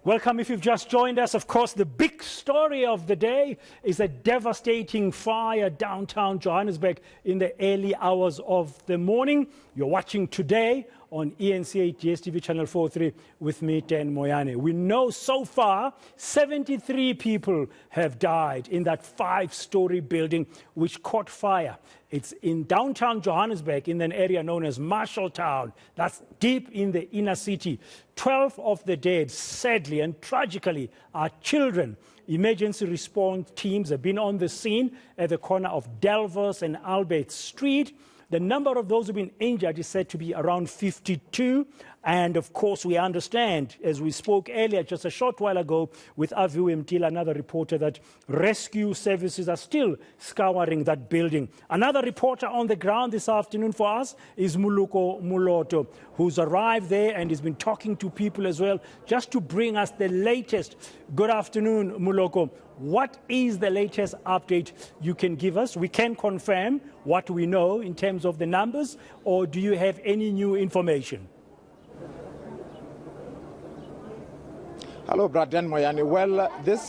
Welcome if you've just joined us. Of course, the big story of the day is a devastating fire downtown Johannesburg in the early hours of the morning. You're watching today on eNCA DSTV Channel 43 with me, Dan Moyane. We know so far 73 people have died in that 5-story building which caught fire. It's in downtown Johannesburg in an area known as Marshalltown. That's deep in the inner city. 12 of the dead, sadly and tragically, are children. Emergency response teams have been on the scene at the corner of Delvers and Albert Street. The number of those who have been injured is said to be around 52. And of course, we understand, as we spoke earlier, just a short while ago, with Aviu Mtila, another reporter, that rescue services are still scouring that building. Another reporter on the ground this afternoon for us is Moloko Moloto, who's arrived there and has been talking to people as well, just to bring us the latest. Good afternoon, Moloko. What is the latest update you can give us? We can confirm what we know in terms of the numbers, or do you have any new information? Hello, Braden Moyane. Well, this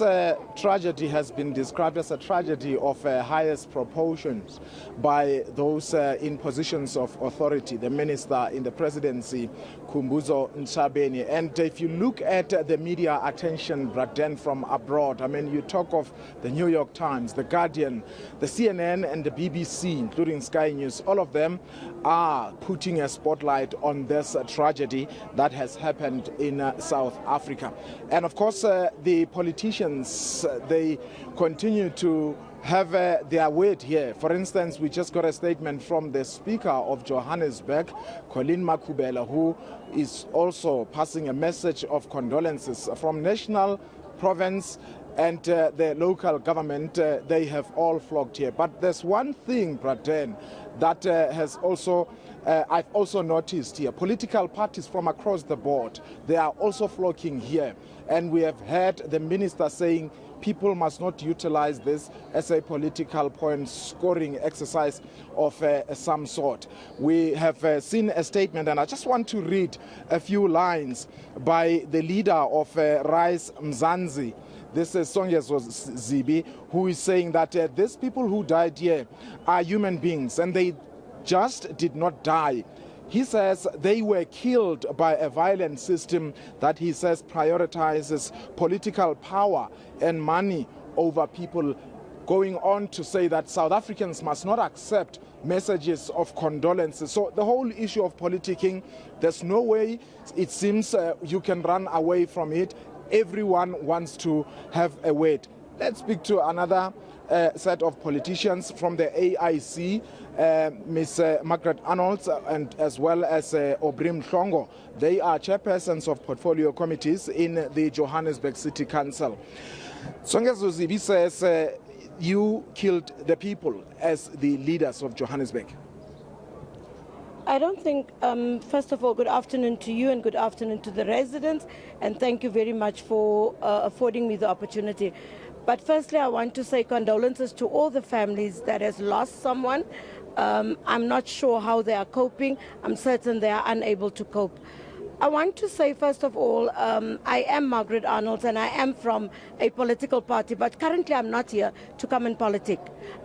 tragedy has been described as a tragedy of highest proportions by those in positions of authority, the minister in the presidency, Kumbuzo Nchabeni. And if you look at the media attention, Braden, from abroad, I mean, you talk of the New York Times, the Guardian, the CNN and the BBC, including Sky News, all of them are putting a spotlight on this tragedy that has happened in South Africa. And of course, the politicians, they continue to have their weight here. For instance, we just got a statement from the Speaker of Johannesburg, Colleen Makubela, who is also passing a message of condolences from national, province, and the local government. They have all flocked here. But there's one thing, Braden, that has also I've also noticed here. Political parties from across the board, they are also flocking here. And we have heard the minister saying people must not utilize this as a political point scoring exercise of some sort. We have seen a statement, and I just want to read a few lines by the leader of Rise Mzansi. This is Songezo Zibi, who is saying that these people who died here are human beings, and they just did not die. He says they were killed by a violent system that he says prioritizes political power and money over people, going on to say that South Africans must not accept messages of condolences. So the whole issue of politicking, there's no way, it seems, you can run away from it. Everyone wants to have a weight. Let's speak to another set of politicians from the AIC, Ms. Margaret Arnold, and as well as Obrim Hlongo. They are chairpersons of portfolio committees in the Johannesburg City Council. Songezo Zibi says you killed the people as the leaders of Johannesburg. I don't think, first of all, good afternoon to you and good afternoon to the residents, and thank you very much for affording me the opportunity. But firstly, I want to say condolences to all the families that has lost someone. I'm not sure how they are coping. I'm certain they are unable to cope. I want to say, first of all, I am Margaret Arnold and I am from a political party, but currently I'm not here to come and politic.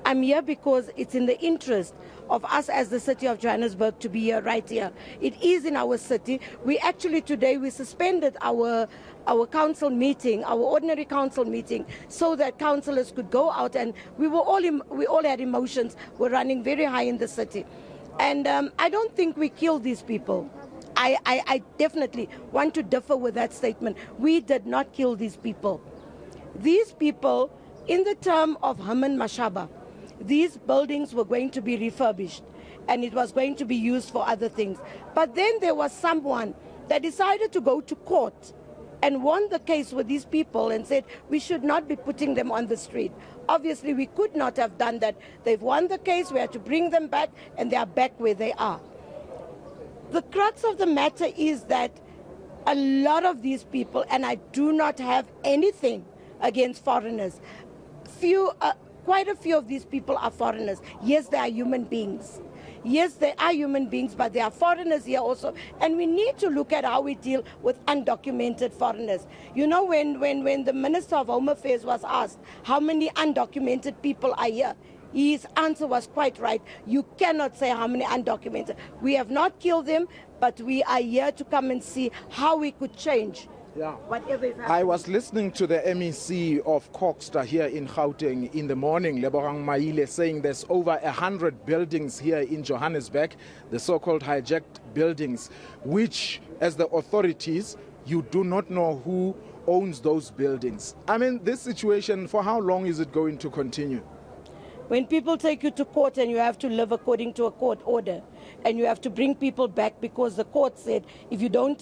I'm here because it's in the interest of us as the city of Johannesburg to be here, right here. It is in our city. We actually today, we suspended our council meeting, our ordinary council meeting, so that councillors could go out, and we all had emotions. We're running very high in the city. And I don't think we killed these people. I definitely want to differ with that statement. We did not kill these people. These people, in the term of Herman Mashaba, these buildings were going to be refurbished and it was going to be used for other things. But then there was someone that decided to go to court and won the case with these people and said we should not be putting them on the street. Obviously, we could not have done that. They've won the case, we had to bring them back, and they are back where they are. The crux of the matter is that a lot of these people, and I do not have anything against foreigners, quite a few of these people are foreigners. Yes, they are human beings. Yes, they are human beings, but there are foreigners here also. And we need to look at how we deal with undocumented foreigners. You know, when the Minister of Home Affairs was asked how many undocumented people are here, his answer was quite right. You cannot say how many undocumented. We have not killed them, but we are here to come and see how we could change. Yeah. Whatever is happening. I was listening to the MEC of Koksta here in Gauteng in the morning, Lebogang Maile, saying there's over 100 buildings here in Johannesburg, the so-called hijacked buildings, which, as the authorities, you do not know who owns those buildings. I mean, this situation, for how long is it going to continue? When people take you to court and you have to live according to a court order, and you have to bring people back because the court said if you don't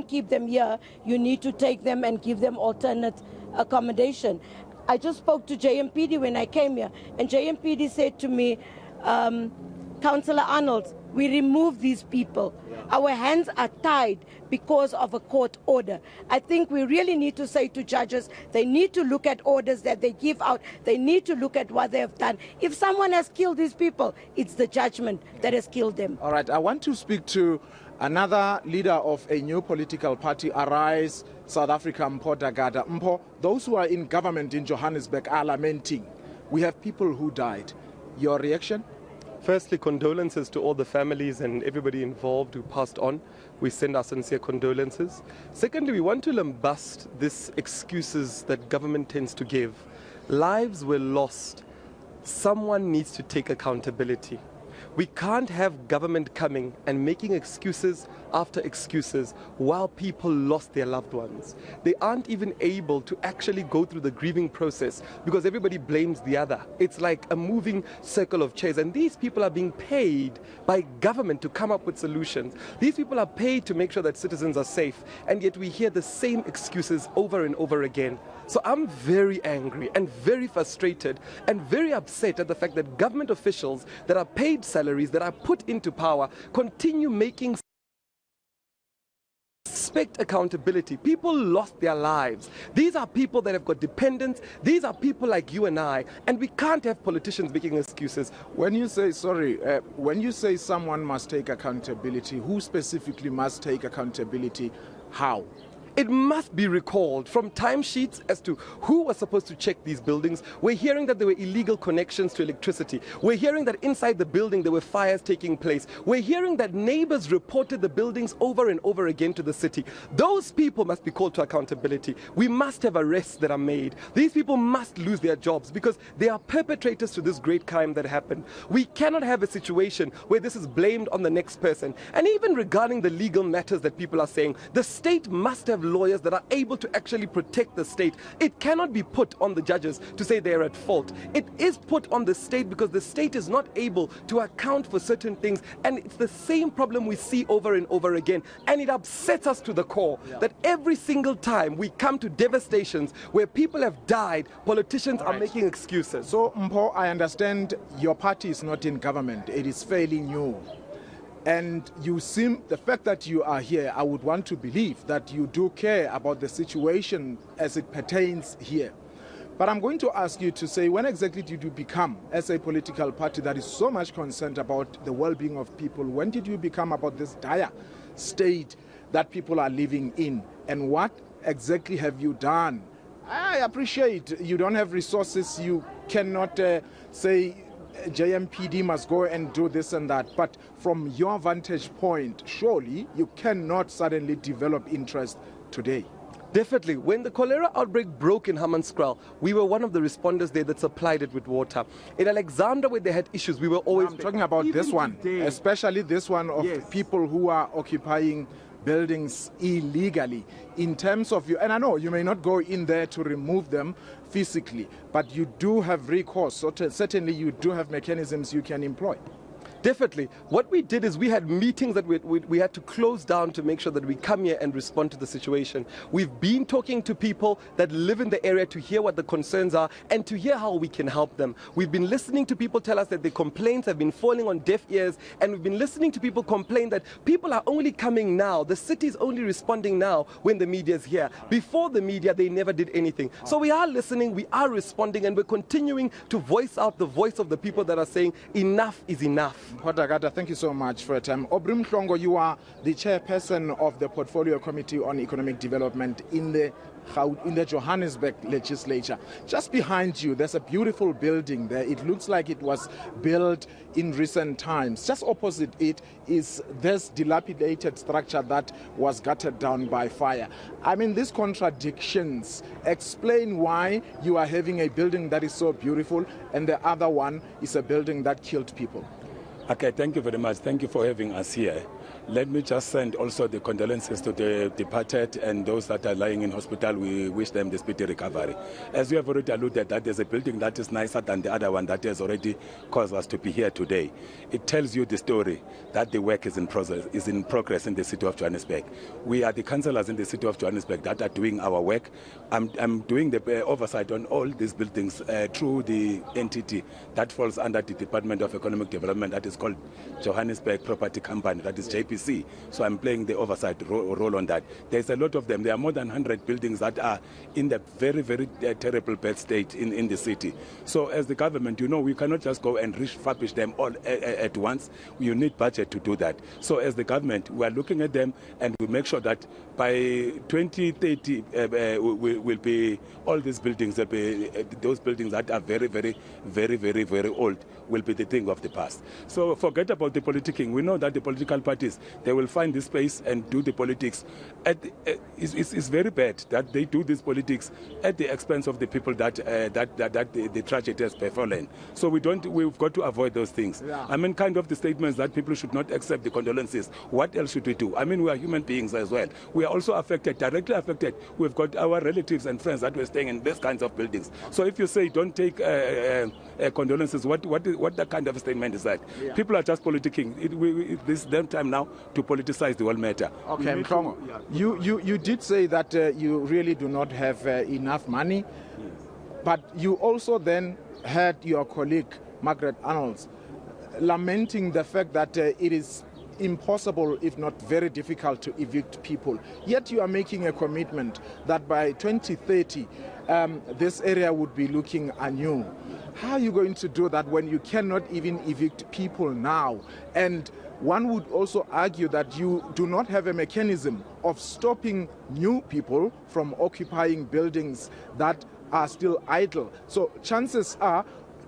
keep them here, you need to take them and give them alternate accommodation. I just spoke to JMPD when I came here, and JMPD said to me, Councillor Arnold, we remove these people. Our hands are tied because of a court order. I think we really need to say to judges, they need to look at orders that they give out. They need to look at what they have done. If someone has killed these people, it's the judgment that has killed them. All right, I want to speak to another leader of a new political party, Arise South Africa, Mpho Dagada. Mpho, those who are in government in Johannesburg are lamenting. We have people who died. Your reaction? Firstly, condolences to all the families and everybody involved who passed on. We send our sincere condolences. Secondly, we want to lambast these excuses that government tends to give. Lives were lost. Someone needs to take accountability. We can't have government coming and making excuses after excuses while people lost their loved ones. They aren't even able to actually go through the grieving process because everybody blames the other. It's like a moving circle of chairs, and these people are being paid by government to come up with solutions. These people are paid to make sure that citizens are safe, and yet we hear the same excuses over and over again. So I'm very angry and very frustrated and very upset at the fact that government officials that are paid salaries, that are put into power, continue making expect accountability. People lost their lives. These are people that have got dependents. These are people like you and I, and we can't have politicians making excuses. When you say, when you say someone must take accountability, who specifically must take accountability? How? It must be recalled from timesheets as to who was supposed to check these buildings. We're hearing that there were illegal connections to electricity. We're hearing that inside the building there were fires taking place. We're hearing that neighbors reported the buildings over and over again to the city. Those people must be called to accountability. We must have arrests that are made. These people must lose their jobs because they are perpetrators to this great crime that happened. We cannot have a situation where this is blamed on the next person. And even regarding the legal matters that people are saying, the state must have lawyers that are able to actually protect the state. It cannot be put on the judges to say they're at fault. It is put on the state because the state is not able to account for certain things, and it's the same problem we see over and over again, and it upsets us to the core that every single time we come to devastations where people have died, politicians are making excuses. So Mpho, I understand your party is not in government. It is fairly new. And you seem, the fact that you are here, I would want to believe that you do care about the situation as it pertains here. But I'm going to ask you to say, when exactly did you become, as a political party that is so much concerned about the well-being of people, when did you become about this dire state that people are living in? And what exactly have you done? I appreciate you don't have resources, you cannot say, JMPD must go and do this and that, but from your vantage point, surely you cannot suddenly develop interest today. Definitely. When the cholera outbreak broke in Hammanskraal, we were one of the responders there that supplied it with water. In Alexandra, where they had issues, we were always... I'm talking about this one, especially this one of people who are occupying buildings illegally. In terms of you, and I know you may not go in there to remove them physically, but you do have recourse. So certainly you do have mechanisms you can employ. Definitely. What we did is we had meetings that we had to close down to make sure that we come here and respond to the situation. We've been talking to people that live in the area to hear what the concerns are and to hear how we can help them. We've been listening to people tell us that their complaints have been falling on deaf ears, and we've been listening to people complain that people are only coming now. The city is only responding now when the media is here. Before the media, they never did anything. So we are listening, we are responding, and we're continuing to voice out the voice of the people that are saying enough is enough. Hodagata, thank you so much for your time. Obrim Mhlongo, you are the chairperson of the Portfolio Committee on Economic Development in the Johannesburg legislature. Just behind you, there's a beautiful building there. It looks like it was built in recent times. Just opposite it is this dilapidated structure that was gutted down by fire. I mean, these contradictions explain why you are having a building that is so beautiful and the other one is a building that killed people. Okay, thank you very much. Thank you for having us here. Let me just send also the condolences to the departed and those that are lying in hospital. We wish them the speedy recovery. As you have already alluded, that there's a building that is nicer than the other one that has already caused us to be here today. It tells you the story that the work is in progress in the city of Johannesburg. We are the councillors in the city of Johannesburg that are doing our work. I'm doing the oversight on all these buildings through the entity that falls under the Department of Economic Development, that is called Johannesburg Property Company, that is JPC. So I'm playing the oversight role on that. There's a lot of them. There are more than 100 buildings that are in the very, very terrible bad state in the city. So as the government, you know, we cannot just go and refurbish them all at once. You need budget to do that. So as the government, we are looking at them and we make sure that by 2030 will be all these buildings, those buildings that are very, very, very, very, very old will be the thing of the past. So forget about the politicking. We know that the political parties, they will find this space and do the politics. It's very bad that they do this politics at the expense of the people that the tragedy has befallen. So we've got to avoid those things. Yeah. I mean, kind of the statements that people should not accept the condolences. What else should we do? I mean, we are human beings as well. We are also affected, directly affected. We've got our relatives and friends that were staying in these kinds of buildings. So if you say don't take condolences, what that kind of statement is that? Yeah. People are just politicking. This is their time now to politicize the whole matter. Okay, Mhlongo, you did say that you really do not have enough money, yes. But you also then had your colleague, Margaret Arnolds, lamenting the fact that it is impossible, if not very difficult, to evict people. Yet you are making a commitment that by 2030, this area would be looking anew. How are you going to do that when you cannot even evict people now? And one would also argue that you do not have a mechanism of stopping new people from occupying buildings that are still idle. So chances are,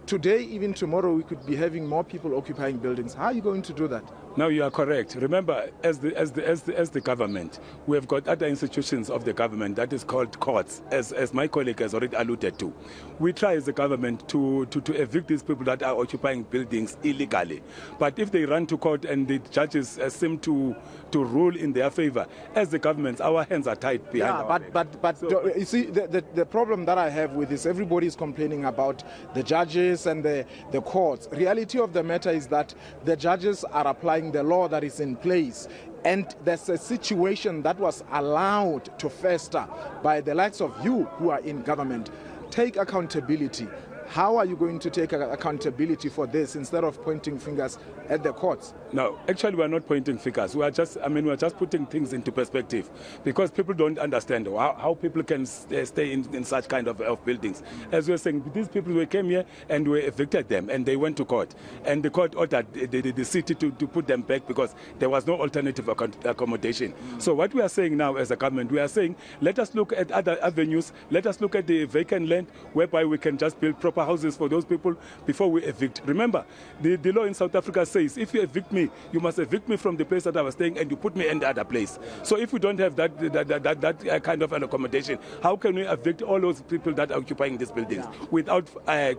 today, even tomorrow, we could be having more people occupying buildings. How are you going to do that? No, you are correct. Remember, as the government, we have got other institutions of the government that is called courts, as my colleague has already alluded to. We try as the government to evict these people that are occupying buildings illegally. But if they run to court and the judges seem to rule in their favor, as the government, our hands are tied behind our back. But so, you see, the problem that I have with this, everybody is complaining about the judges and the courts. Reality of the matter is that the judges are applying the law that is in place, and there's a situation that was allowed to fester by the likes of you who are in government. Take accountability. How are you going to take accountability for this instead of pointing fingers at the courts? No, actually we are not pointing fingers. We are just putting things into perspective, because people don't understand how people can stay in such kind of buildings. As we were saying, these people came here and we evicted them and they went to court. And the court ordered the city to put them back because there was no alternative accommodation. So what we are saying now as a government, we are saying, let us look at other avenues. Let us look at the vacant land whereby we can just build proper houses for those people before we evict. Remember, the law in South Africa says if you evict me, you must evict me from the place that I was staying and you put me in the other place. So if we don't have that kind of an accommodation, how can we evict all those people that are occupying these buildings without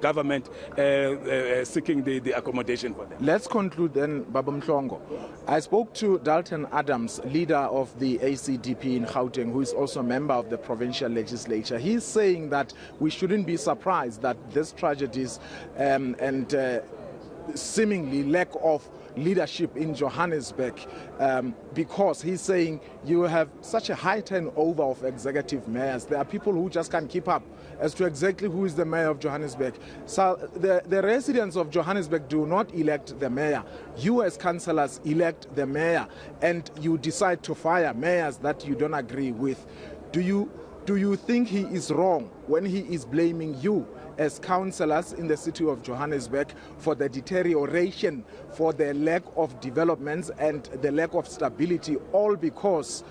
government seeking the accommodation for them? Let's conclude then, Baba Mhlongo. I spoke to Dalton Adams, leader of the ACDP in Gauteng, who is also a member of the provincial legislature. He's saying that we shouldn't be surprised that these tragedies and seemingly lack of leadership in Johannesburg, because he's saying you have such a high turnover of executive mayors. There are people who just can't keep up as to exactly who is the mayor of Johannesburg. So the residents of Johannesburg do not elect the mayor. You as councillors elect the mayor, and you decide to fire mayors that you don't agree with. Do you think he is wrong when he is blaming you as councillors in the city of Johannesburg for the deterioration, for the lack of developments and the lack of stability, all because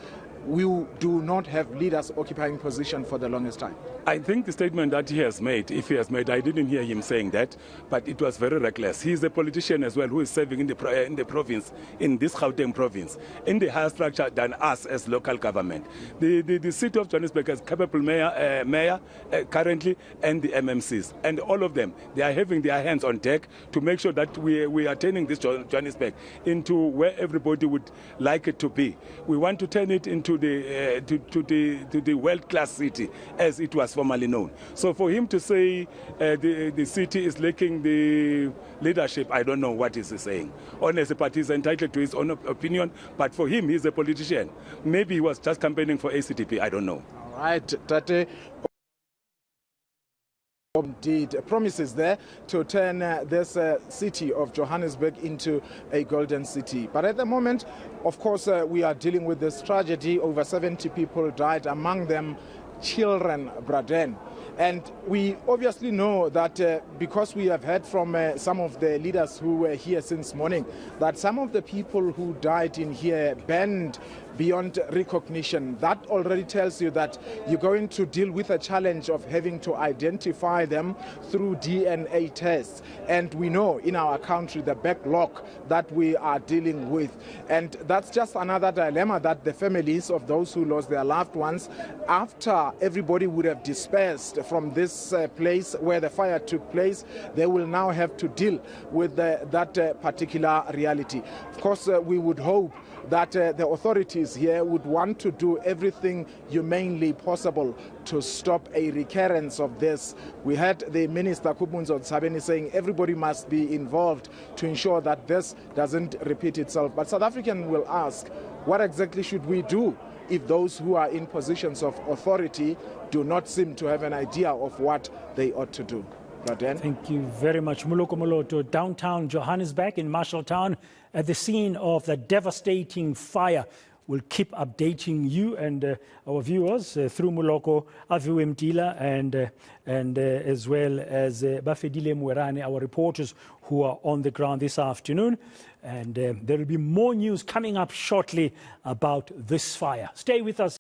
we do not have leaders occupying position for the longest time? I think the statement that he has made, if he has made, I didn't hear him saying that, but it was very reckless. He is a politician as well who is serving in the province, in this Gauteng province, in the higher structure than us as local government. The city of Johannesburg has capable mayor currently, and the MMCs, and all of them, they are having their hands on deck to make sure that we are turning this Johannesburg into where everybody would like it to be. We want to turn it into the world-class city as it was formerly known. So for him to say the city is lacking the leadership, I don't know what he's saying. Honestly, but he's entitled to his own opinion, but for him, he's a politician. Maybe he was just campaigning for ACDP, I don't know. All right, Tate. Indeed, promises there to turn this city of Johannesburg into a golden city. But at the moment, of course, we are dealing with this tragedy. Over 70 people died, among them children, Braden. And we obviously know that because we have heard from some of the leaders who were here since morning, that some of the people who died in here banned beyond recognition. That already tells you that you're going to deal with a challenge of having to identify them through DNA tests. And we know in our country the backlog that we are dealing with. And that's just another dilemma that the families of those who lost their loved ones, after everybody would have dispersed from this place where the fire took place, they will now have to deal with that particular reality. Of course, we would hope that the authorities here would want to do everything humanely possible to stop a recurrence of this. We heard the Minister Kubunzo Tshabeni saying everybody must be involved to ensure that this doesn't repeat itself. But South African will ask, what exactly should we do if those who are in positions of authority do not seem to have an idea of what they ought to do? Thank you very much. Moloko Moloto, downtown Johannesburg in Marshalltown, at the scene of the devastating fire. We'll keep updating you and our viewers through Moloko, Aviu Mtila, and as well as Bafedile Mwerane, our reporters who are on the ground this afternoon. And there will be more news coming up shortly about this fire. Stay with us.